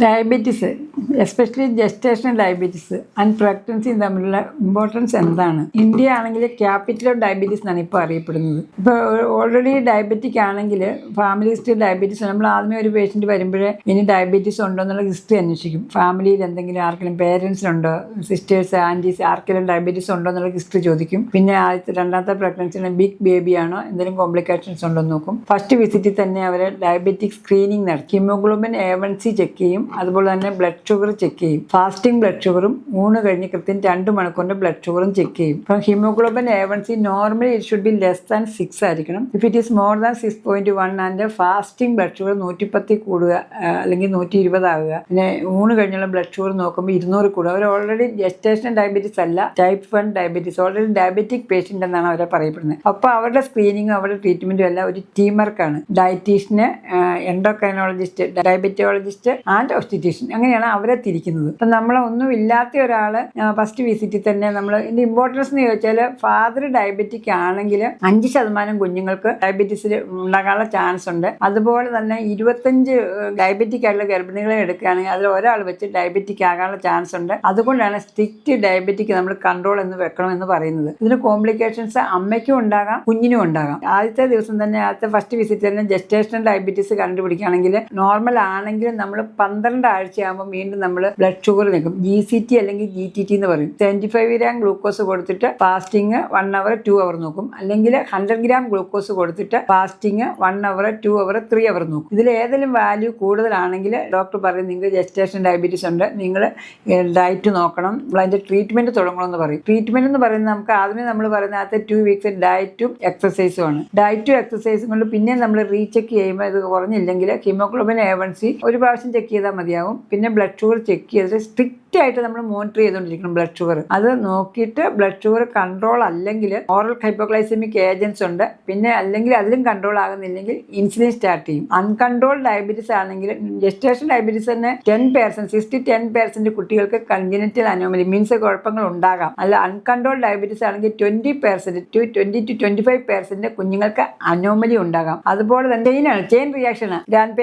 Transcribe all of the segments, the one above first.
Diabetes especially gestational diabetes and പ്രഗ്നൻസിയും തമ്മിലുള്ള importance എന്താണ്? ഇന്ത്യ ആണെങ്കിൽ ക്യാപിറ്റൽ ഓഫ് ഡയബറ്റീസ് എന്നാണ് ഇപ്പോൾ അറിയപ്പെടുന്നത്. ഇപ്പോൾ ഓൾറെഡി ഡയബറ്റിക് ആണെങ്കിൽ ഫാമിലി ഹിസ്റ്ററി ഡയബറ്റീസ് നമ്മൾ ആദ്യമേ ഒരു പേഷ്യൻറ്റ് വരുമ്പോഴേ ഇനി ഡയബറ്റീസ് ഉണ്ടോ എന്നുള്ള ഹിസ്റ്ററി അന്വേഷിക്കും. ഫാമിലിയിൽ എന്തെങ്കിലും ആർക്കെങ്കിലും പേരൻസിനുണ്ടോ, സിസ്റ്റേഴ്സ്, ആൻറ്റീസ് ആർക്കെങ്കിലും ഡയബറ്റീസ് ഉണ്ടോ എന്നുള്ള ഹിസ്റ്ററി ചോദിക്കും. പിന്നെ രണ്ടാമത്തെ പ്രഗ്നൻസിന് ബിഗ് ബേബി ആണോ, എന്തെങ്കിലും കോംപ്ലിക്കേഷൻസ് ഉണ്ടോ എന്ന് നോക്കും. ഫസ്റ്റ് വിസിറ്റിൽ തന്നെ അവർ ഡയബറ്റിക് സ്ക്രീനിങ് നടത്തി ഹീമോഗ്ലോബിൻ A1C ചെക്ക് ചെയ്യും. അതുപോലെ തന്നെ ബ്ലഡ് ഷുഗർ ചെക്ക് ചെയ്യും. ഫാസ്റ്റിംഗ് ബ്ലഡ് ഷുഗറും ഊണ് കഴിഞ്ഞ് കൃത്യം 2 മണിക്കൂറിന്റെ ബ്ലഡ് ഷുഗറും ചെക്ക് ചെയ്യും. അപ്പം haemoglobin A1C normally it should be less than 6 ആയിരിക്കണം. If it is more than 6.1 and fasting blood sugar 110 കൂടുക അല്ലെങ്കിൽ 120 ആവുക. പിന്നെ ഊണ് കഴിഞ്ഞുള്ള ബ്ലഡ് ഷുഗർ നോക്കുമ്പോൾ 200 കൂടുക. അവർ ഓൾറെഡി ജസ്റ്റേഷണൽ ഡയബറ്റീസ് അല്ല, type 1 diabetes, already diabetic patient എന്നാണ് അവരെ പറയപ്പെടുന്നത്. അപ്പോൾ അവരുടെ സ്ക്രീനിങ്ങും അവരുടെ ട്രീറ്റ്മെൻറ്റും എല്ലാം ഒരു ടീം വർക്കാണ്. ഡയറ്റീഷ്യന്, എൻഡോക്രൈനോളജിസ്റ്റ്, ഡയബറ്റോളജിസ്റ്റ് ആൻഡ് ഒബ്സ്റ്ററ്റീഷ്യൻ, അങ്ങനെയാണ് അവരെ തിരിക്കുന്നത്. അപ്പം നമ്മളൊന്നും ഇല്ലാത്ത ഒരാൾ ഫസ്റ്റ് വിസിറ്റിൽ തന്നെ നമ്മൾ ഇതിൻ്റെ ഇമ്പോർട്ടൻസ് എന്ന് ചോദിച്ചാൽ ഫാദർ ഡയബറ്റിക് ആണെങ്കിൽ 5% കുഞ്ഞുങ്ങൾക്ക് ഡയബറ്റീസിൽ ഉണ്ടാകാനുള്ള ചാൻസ് ഉണ്ട്. അതുപോലെ തന്നെ 25 ഡയബറ്റിക് ആയിട്ടുള്ള ഗർഭിണികളെ എടുക്കുകയാണെങ്കിൽ അതിൽ ഒരാൾ വെച്ച് ഡയബറ്റിക് ആകാനുള്ള ചാൻസ് ഉണ്ട്. അതുകൊണ്ടാണ് സ്ട്രിക്റ്റ് ഡയബറ്റിക് നമ്മൾ കൺട്രോൾ എന്ന് വെക്കണം എന്ന് പറയുന്നത്. ഇതിന് കോംപ്ലിക്കേഷൻസ് അമ്മയ്ക്കും ഉണ്ടാകാം, കുഞ്ഞിനും ഉണ്ടാകാം. ആദ്യത്തെ ദിവസം തന്നെ, ആദ്യത്തെ ഫസ്റ്റ് വിസിറ്റ് തന്നെ ജസ്റ്റേഷണൽ ഡയബറ്റീസ് കണ്ടുപിടിക്കുകയാണെങ്കിൽ നോർമൽ ആണെങ്കിൽ നമ്മൾ 12 ആഴ്ചയാകുമ്പോൾ വീണ്ടും നമ്മൾ ബ്ലഡ് ഷുഗർ നിൽക്കും. GCT അല്ലെങ്കിൽ GTT എന്ന് പറയും. 75 ഗ്രാം ഗ്ലൂക്കോസ് കൊടുത്തിട്ട് ഫാസ്റ്റിംഗ് 1 അവർ 2 അവർ നോക്കും. അല്ലെങ്കിൽ 100 ഗ്രാം ഗ്ലൂക്കോസ് കൊടുത്തിട്ട് ഫാസ്റ്റിംഗ് 1 അവർ 2 അവർ 3 അവർ നോക്കും. ഇതിൽ ഏതെങ്കിലും വാല്യൂ കൂടുതലാണെങ്കിൽ ഡോക്ടർ പറയും നിങ്ങൾക്ക് ജസ്റ്റേഷൻ ഡയബറ്റീസ് ഉണ്ട്, നിങ്ങൾ ഡയറ്റ് നോക്കണം, അതിൻ്റെ ട്രീറ്റ്മെൻറ്റ് തുടങ്ങണമെന്ന് പറയും. ട്രീറ്റ്മെൻറ്റ് എന്ന് പറയുന്നത് നമുക്ക് ആദ്യമേ നമ്മൾ പറയുന്ന ആദ്യത്തെ 2 വീക്സ് ഡയറ്റും എക്സസൈസും ആണ്. ഡയറ്റും എക്സസൈസും കൊണ്ട് പിന്നെ നമ്മൾ റീചെക്ക് ചെയ്യുമ്പോൾ ഇത് കുറഞ്ഞില്ലെങ്കിൽ ഹീമോഗ്ലോബിൻ A1C ഒരു പ്രാവശ്യം ചെക്ക് ചെയ്താൽ മതിയാവും. പിന്നെ ബ്ലഡ് ഷുഗർ ചെക്ക് ചെയ്തിട്ട് സ്ട്രിക്റ്റ് ആയിട്ട് നമ്മൾ മോണിറ്റർ ചെയ്തുകൊണ്ടിരിക്കണം ബ്ലഡ് ഷുഗർ. അത് നോക്കിയിട്ട് ബ്ലഡ് ഷുഗർ കൺട്രോൾ അല്ലെങ്കിൽ ഓറൽ ഹൈപ്പോഗ്ലൈസമിക് ഏജൻസ് ഉണ്ട്. പിന്നെ അല്ലെങ്കിൽ അതിലും കൺട്രോൾ ആകുന്നില്ലെങ്കിൽ ഇൻസുലിൻ സ്റ്റാർട്ട് ചെയ്യും. അൺകൺട്രോൾ ഡയബറ്റീസ് ആണെങ്കിൽ ജസ്റ്റേഷൻ ഡയബറ്റീസ് തന്നെ 10%, 6-10% കുട്ടികൾക്ക് കൺജനിറ്റൽ അനോമലി മീൻസ് കുഴപ്പങ്ങൾ ഉണ്ടാകാം. അല്ല അൺകൺട്രോൾ ഡയബറ്റീസ് ആണെങ്കിൽ 20% കുഞ്ഞുങ്ങൾക്ക് അനോമലി ഉണ്ടാകാം. അതുപോലെ തന്നെ ചെയിൻ റിയാക്ഷനാണ്. ഗ്രാൻഡ്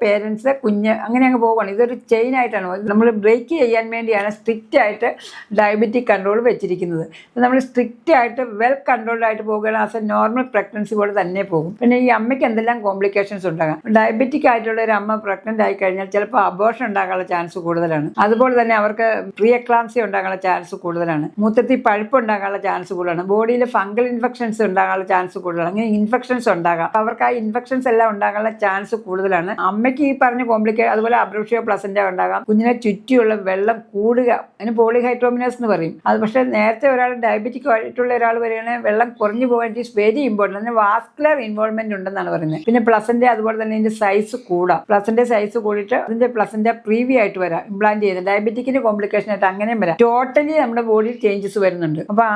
പേരൻസ് കുഞ്ഞ് അങ്ങനെ അങ്ങ് പോവുകയാണ്. ഇതൊരു ചെയിൻ ആയിട്ടാണ് നമ്മൾ ബ്രേക്ക് ചെയ്യാൻ വേണ്ടിയാണ് സ്ട്രിക്റ്റ് ആയിട്ട് ഡയബറ്റിക് കൺട്രോൾ വെച്ചിരിക്കുന്നത്. നമ്മൾ സ്ട്രിക്റ്റ് ആയിട്ട് വെൽ കൺട്രോൾഡ് ആയിട്ട് പോകുകയാണ്. ആസ് എ നോർമൽ പ്രഗ്നൻസി പോലെ തന്നെ പോകും. പിന്നെ ഈ അമ്മയ്ക്ക് എന്തെല്ലാം കോംപ്ലിക്കേഷൻസ് ഉണ്ടാകാം. ഡയബറ്റിക് ആയിട്ടുള്ള ഒരു അമ്മ പ്രഗ്നന്റ് ആയി കഴിഞ്ഞാൽ ചിലപ്പോൾ അബോർഷൻ ഉണ്ടാകാനുള്ള ചാൻസ് കൂടുതലാണ്. അതുപോലെ തന്നെ അവർക്ക് പ്രീ എക്ലാംസി ഉണ്ടാകാനുള്ള ചാൻസ് കൂടുതലാണ്. മൂത്രത്തിൽ പഴുപ്പ് ഉണ്ടാകാനുള്ള ചാൻസ് കൂടുതലാണ്. ബോഡിയിൽ ഫംഗൽ ഇൻഫെക്ഷൻസ് ഉണ്ടാകാനുള്ള ചാൻസ് കൂടുതലാണ്. അങ്ങനെ ഇൻഫെക്ഷൻസ് ഉണ്ടാകാം. അവർക്ക് ആ ഇൻഫെക്ഷൻസ് എല്ലാം ഉണ്ടാകാനുള്ള ചാൻസ് കൂടുതലാണ്. അമ്മയ്ക്ക് ഈ പറഞ്ഞ അതുപോലെ അബ്രൂഷ്യോ പ്ലസന്റ ഉണ്ടാകാം. കുഞ്ഞിനെ ചുറ്റിയുള്ള വെള്ളം കൂടുക, അതിന് പോളിഹൈഡ്രോമിനസ് എന്ന് പറയും. അത് പക്ഷേ നേരത്തെ ഒരാൾ ഡയബറ്റിക് ആയിട്ടുള്ള ഒരാൾ വരികയാണെങ്കിൽ വെള്ളം കുറഞ്ഞു പോകാൻ ഇറ്റ് വെരി ഇമ്പോർട്ടൻ്റ്. അതിന് വാസ്കുലർ ഇൻവോൾവ്മെന്റ് ഉണ്ടെന്നാണ് പറയുന്നത്. പിന്നെ പ്ലസന്റെ അതുപോലെ തന്നെ ഇതിന്റെ സൈസ് കൂടാം. പ്ലസന്റെ സൈസ് കൂടിയിട്ട് അതിന്റെ പ്ലസന്റെ പ്രീവി ആയിട്ട് വരാം ഇംപ്ലാന്റ് ചെയ്ത്. ഡയബറ്റിക്കിന്റെ കോംപ്ലിക്കേഷൻ ആയിട്ട് അങ്ങനെയും വരാം. ടോട്ടലി നമ്മുടെ ബോഡിയിൽ ചേഞ്ചസ് വരുന്നുണ്ട്. അപ്പൊ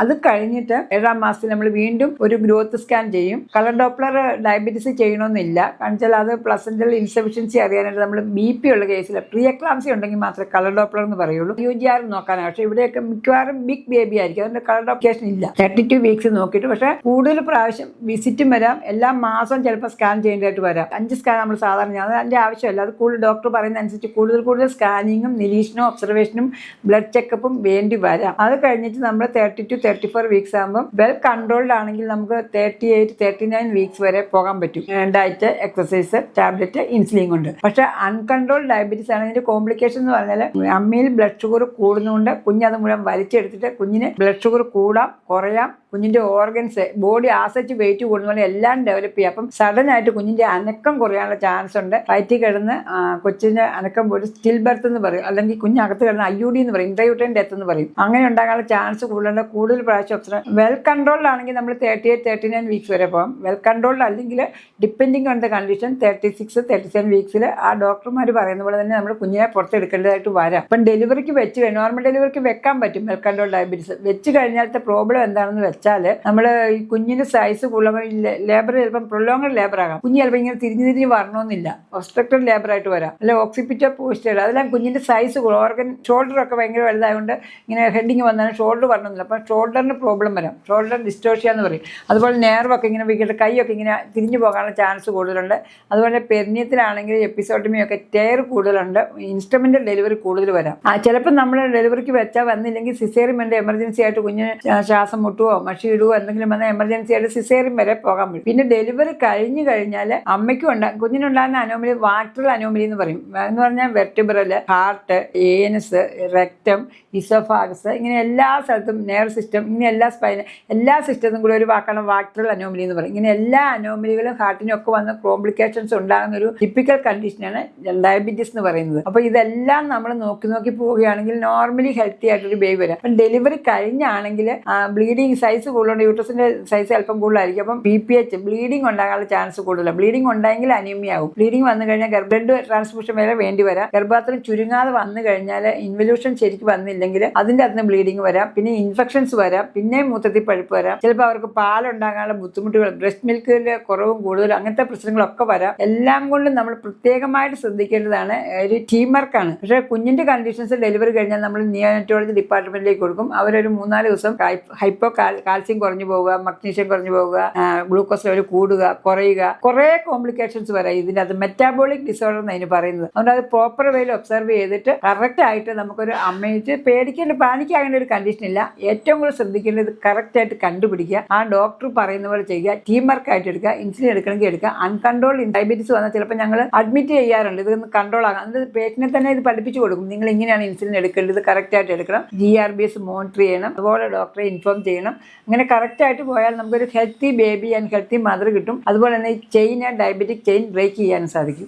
അത് കഴിഞ്ഞിട്ട് 7ാം മാസത്തിൽ നമ്മൾ വീണ്ടും ഒരു ഗ്രോത്ത് സ്കാൻ ചെയ്യും. കളർ ഡോപ്ലർ ഡയബറ്റീസ് ചെയ്യണമെന്നില്ല. കാരണം വെച്ചാൽ അത് പ്ലസന്റൽ ഇൻസഫിഷ്യൻസി അറിയാനായിട്ട് നമ്മൾ BP ഉള്ള കേസിൽ പ്രീ എക്ലാംസി ഉണ്ടെങ്കിൽ മാത്രമേ കളർ ഡോപ്ലർ എന്ന് പറയുള്ളൂ. UGR നോക്കാനാണ്. പക്ഷേ ഇവിടെയൊക്കെ മിക്കവാറും ബിഗ് ബേബി ആയിരിക്കും. അതുകൊണ്ട് കളർ ഡോപ്ലിക്കേഷൻ ഇല്ല. 32 വീക്സ് നോക്കിയിട്ട് പക്ഷേ കൂടുതൽ പ്രാവശ്യം വിസിറ്റും വരാം. എല്ലാ മാസവും ചിലപ്പോൾ സ്കാൻ ചെയ്യേണ്ടതായിട്ട് വരാം. 5 സ്കാൻ നമ്മൾ സാധാരണ അതിൻ്റെ ആവശ്യമില്ല. അത് കൂടുതൽ ഡോക്ടർ പറയുന്ന അനുസരിച്ച് കൂടുതൽ സ്കാനിങ്ങും നിരീക്ഷണവും ഒബ്സർവേഷനും ബ്ലഡ് ചെക്കപ്പും വേണ്ടി വരാം. അത് കഴിഞ്ഞിട്ട് നമ്മൾ 30-34 വീക്സ് ആകുമ്പോൾ വെൽ കൺട്രോൾഡ് ആണെങ്കിൽ നമുക്ക് 38-39 വീക്സ് വരെ പോകാൻ പറ്റും. ഡയറ്റ്, എക്സസൈസ്, ടാബ്ലറ്റ്, ഇൻസുലിൻ കൊണ്ട്. പക്ഷേ അൺകൺട്രോൾഡ് ഡയബറ്റീസ് ആണ്. ഇതിന്റെ കോംപ്ലിക്കേഷൻ എന്ന് പറഞ്ഞാൽ അമ്മയിൽ ബ്ലഡ് ഷുഗർ കൂടുന്നതുകൊണ്ട് കുഞ്ഞത് മുഴുവൻ വലിച്ചെടുത്തിട്ട് കുഞ്ഞിന് ബ്ലഡ് ഷുഗർ കൂടാം, കുറയാം. കുഞ്ഞിന്റെ ഓർഗൻസ് ബോഡി ആസച്ച് വെയിറ്റ് കൂടുന്ന എല്ലാം ഡെവലപ്പ് ചെയ്യാം. അപ്പം സഡൻ ആയിട്ട് കുഞ്ഞിന്റെ അനക്കം കുറയാനുള്ള ചാൻസ് ഉണ്ട്. വയറ്റിൽ കിടന്ന് കൊച്ചിന്റെ അനക്കം പോയിട്ട് സ്റ്റിൽ ബർത്ത് എന്ന് പറയും. അല്ലെങ്കിൽ കുഞ്ഞകത്ത് കിടന്ന് IUD എന്ന് പറയും, ഇൻട്രയൂട്ടൈൻ ഡെത്ത് എന്ന് പറയും. അങ്ങനെ ഉണ്ടാകാനുള്ള ചാൻസ് കൂടുതൽ പ്രാവശ്യം ഒബ്സർവ്. വെൽ കൺട്രോൾഡ് ആണെങ്കിൽ നമ്മൾ 38-39 വീക്സ് വരെ പോകാം. വെൽ കൺട്രോൾഡ് അല്ലെങ്കിൽ ഡിപ്പെൻഡിങ് ഓൺ ദ കണ്ടീഷൻ 36-37 വീക്സിൽ ആ ഡോക്ടർമാർ പറയുന്ന പോലെ തന്നെ നമ്മൾ കുഞ്ഞിനെ പുറത്തെടുക്കേണ്ടതായിട്ട് വരാം. അപ്പം ഡെലിവറിക്ക് നോർമൽ ഡെലിവറിക്ക് വെക്കാൻ പറ്റും വെൽ കൺട്രോൾ ഡയബറ്റീസ്. വെച്ച് കഴിഞ്ഞാലത്തെ പ്രോബ്ലം എന്താണെന്ന് വെച്ചാൽ വെച്ചാൽ നമ്മൾ ഈ കുഞ്ഞിന്റെ സൈസ് കൂടുതൽ ലേബർ ചിലപ്പം പ്രൊലോങ്ങഡ് ലേബർ ആകാം. കുഞ്ഞ് ചിലപ്പോൾ ഇങ്ങനെ തിരിഞ്ഞ് വരണമെന്നില്ല, ഒബ്സ്ട്രക്റ്റഡ് ലേബർ ആയിട്ട് വരാം, അല്ലെ ഓക്സിപിറ്റർ പോസ്റ്റേഡ്. അതെല്ലാം കുഞ്ഞിന്റെ സൈസ് ഓർഗൻ ഷോൾഡറൊക്കെ ഭയങ്കര വലുതായതുകൊണ്ട് ഇങ്ങനെ ഹെഡിങ് വന്നാലും ഷോൾഡർ വരണമെന്നില്ല. അപ്പം ഷോൾഡറിന് പ്രോബ്ലം വരാം, ഷോൾഡർ ഡിസ്റ്റോഷ്യ എന്ന് പറയും. അതുപോലെ നെർവൊക്കെ ഇങ്ങനെ വീക്കിട്ട് കൈയൊക്കെ ഇങ്ങനെ തിരിഞ്ഞു പോകാനുള്ള ചാൻസ് കൂടുതലുണ്ട്. അതുപോലെ പെരിനിയത്തിലാണെങ്കിൽ എപ്പിസോട്ടമിയൊക്കെ ടയർ കൂടുതലുണ്ട്. ഇൻസ്ട്രുമെന്റൽ ഡെലിവറി കൂടുതൽ വരാം. ചിലപ്പോൾ നമ്മൾ ഡെലിവറിക്ക് വെച്ചാൽ വന്നില്ലെങ്കിൽ സിസേറിയൻ വേണ്ട എമർജൻസി ആയിട്ട് കുഞ്ഞിന് ശ്വാസം മുട്ടുവോ മഷി ഇടുവോ എന്തെങ്കിലും വന്നാൽ എമർജൻസി ആയിട്ട് സിസേറിയൻ വരെ പോകാൻ പറ്റും. പിന്നെ ഡെലിവറി കഴിഞ്ഞു കഴിഞ്ഞാൽ അമ്മയ്ക്കും കുഞ്ഞിനുണ്ടാകുന്ന അനോമലി വാക്ടറൽ അനോമലി എന്ന് പറയും. എന്ന് പറഞ്ഞാൽ വെർട്ടിബ്രല്, ഹാർട്ട്, ഏനസ്, റെക്റ്റം, ഇസോഫാഗസ്, ഇങ്ങനെ എല്ലാ സ്ഥലത്തും നെർവ് സിസ്റ്റം, ഇങ്ങനെ എല്ലാ സിസ്റ്റത്തും കൂടി ഒരു വാക്കാണ് വാക്ടറൽ അനോമലി എന്ന് പറയും. ഇങ്ങനെ എല്ലാ അനോമലികളും ഹാർട്ടിനും ഒക്കെ വന്ന കോംപ്ലിക്കേഷൻസ് ഉണ്ടാകുന്ന ഒരു ടിപ്പിക്കൽ കണ്ടീഷനാണ് ഡയബറ്റീസ് എന്ന് പറയുന്നത്. അപ്പോൾ ഇതെല്ലാം നമ്മൾ നോക്കി പോവുകയാണെങ്കിൽ നോർമലി ഹെൽത്തി ആയിട്ടൊരു ബേബി വരാം. അപ്പം ഡെലിവറി കഴിഞ്ഞാണെങ്കിൽ ബ്ലീഡിങ് സൈസ് കൂടുതലുണ്ട്, യൂട്രസിന്റെ സൈസ് അല്പം കൂടുതലായിരിക്കും. അപ്പം BPH ബ്ലീഡിങ് ഉണ്ടാകാനുള്ള ചാൻസ് കൂടുതലാണ്. ബ്ലീഡിങ് ഉണ്ടായെങ്കിൽ അനീമിയ ആവും. ബ്ലീഡിങ് വന്നു കഴിഞ്ഞാൽ ബ്ലഡ് ട്രാൻസ്ഫ്യൂഷൻ വരെ വേണ്ടി വരാം. ഗർഭപാത്രം ചുരുങ്ങാതെ വന്നു കഴിഞ്ഞാൽ ഇൻവല്യൂഷൻ ശരിക്കും വന്നില്ലെങ്കിൽ അതിൻ്റെ അകത്ത് ബ്ലീഡിങ് വരാം. പിന്നെ ഇൻഫെക്ഷൻസ് വരാം. പിന്നെ മൂത്രത്തിൽ പഴുപ്പ് വരാം. ചിലപ്പോൾ അവർക്ക് പാലുണ്ടാകാനുള്ള ബുദ്ധിമുട്ടുകൾ, ബ്രസ്റ്റ് മിൽക്കിന്റെ കുറവും കൂടുതലും, അങ്ങനത്തെ പ്രശ്നങ്ങളൊക്കെ വരാം. എല്ലാം കൊണ്ടും നമ്മൾ പ്രത്യേകമായിട്ട് ശ്രദ്ധിക്കേണ്ടതാണ്. ഒരു ടീം വർക്കാണ്. പക്ഷേ കുഞ്ഞിന്റെ കണ്ടീഷൻസ് ഡെലിവറി കഴിഞ്ഞാൽ നമ്മൾ നിയോനറ്റോളജി ഡിപ്പാർട്ട്മെന്റിലേക്ക് കൊടുക്കും. അവരൊരു 3-4 ദിവസം ഹൈപ്പോ കാൽസ്യം കുറഞ്ഞു പോവുക, മഗ്നീഷ്യം കുറഞ്ഞു പോവുക, ഗ്ലൂക്കോസ് ലെവൽ കൂടുക, കുറയുക, കുറേ കോംപ്ലിക്കേഷൻസ് വരാം. ഇതിൻ്റെ അത് മെറ്റാബോളിക് ഡിസോർഡർ എന്ന് അതിന് പറയുന്നത്. അതുകൊണ്ട് അത് പ്രോപ്പർ വേയിൽ ഒബ്സർവ് ചെയ്തിട്ട് കറക്റ്റ് ആയിട്ട് നമുക്കൊരു അമ്മയിട്ട് പേടിക്കേണ്ട പാനിക്കാകേണ്ട ഒരു കണ്ടീഷൻ ഇല്ല. ഏറ്റവും കൂടുതൽ ശ്രദ്ധിക്കേണ്ടത് കറക്റ്റായിട്ട് കണ്ടുപിടിക്കുക, ആ ഡോക്ടർ പറയുന്ന പോലെ ചെയ്യുക, ടീം വർക്ക് ആയിട്ട് എടുക്കുക. ഇൻസുലിൻ എടുക്കണമെങ്കിൽ എടുക്കുക. അൺകൺട്രോൾ ഡയബറ്റീസ് വന്നാൽ ചിലപ്പോൾ ഞങ്ങൾ അഡ്മിറ്റ് ചെയ്യാറുണ്ട്. ഇതൊന്ന് കൺട്രോൾ ആകാം. അത് പേഷ്യനെ തന്നെ ഇത് പഠിപ്പിച്ചു കൊടുക്കും. നിങ്ങൾ ഇങ്ങനെയാണ് ഇൻസുലിൻ എടുക്കേണ്ടത്, കറക്റ്റായിട്ട് എടുക്കണം, GRBS മോണിറ്റർ ചെയ്യണം, അതുപോലെ ഡോക്ടറെ ഇൻഫോം ചെയ്യണം. അങ്ങനെ കറക്റ്റായിട്ട് പോയാൽ നമുക്കൊരു healthy baby and healthy mother കിട്ടും. അതുപോലെ തന്നെ ഈ ഡയബറ്റിക് ചെയിൻ ബ്രേക്ക് ചെയ്യാൻ സാധിക്കും.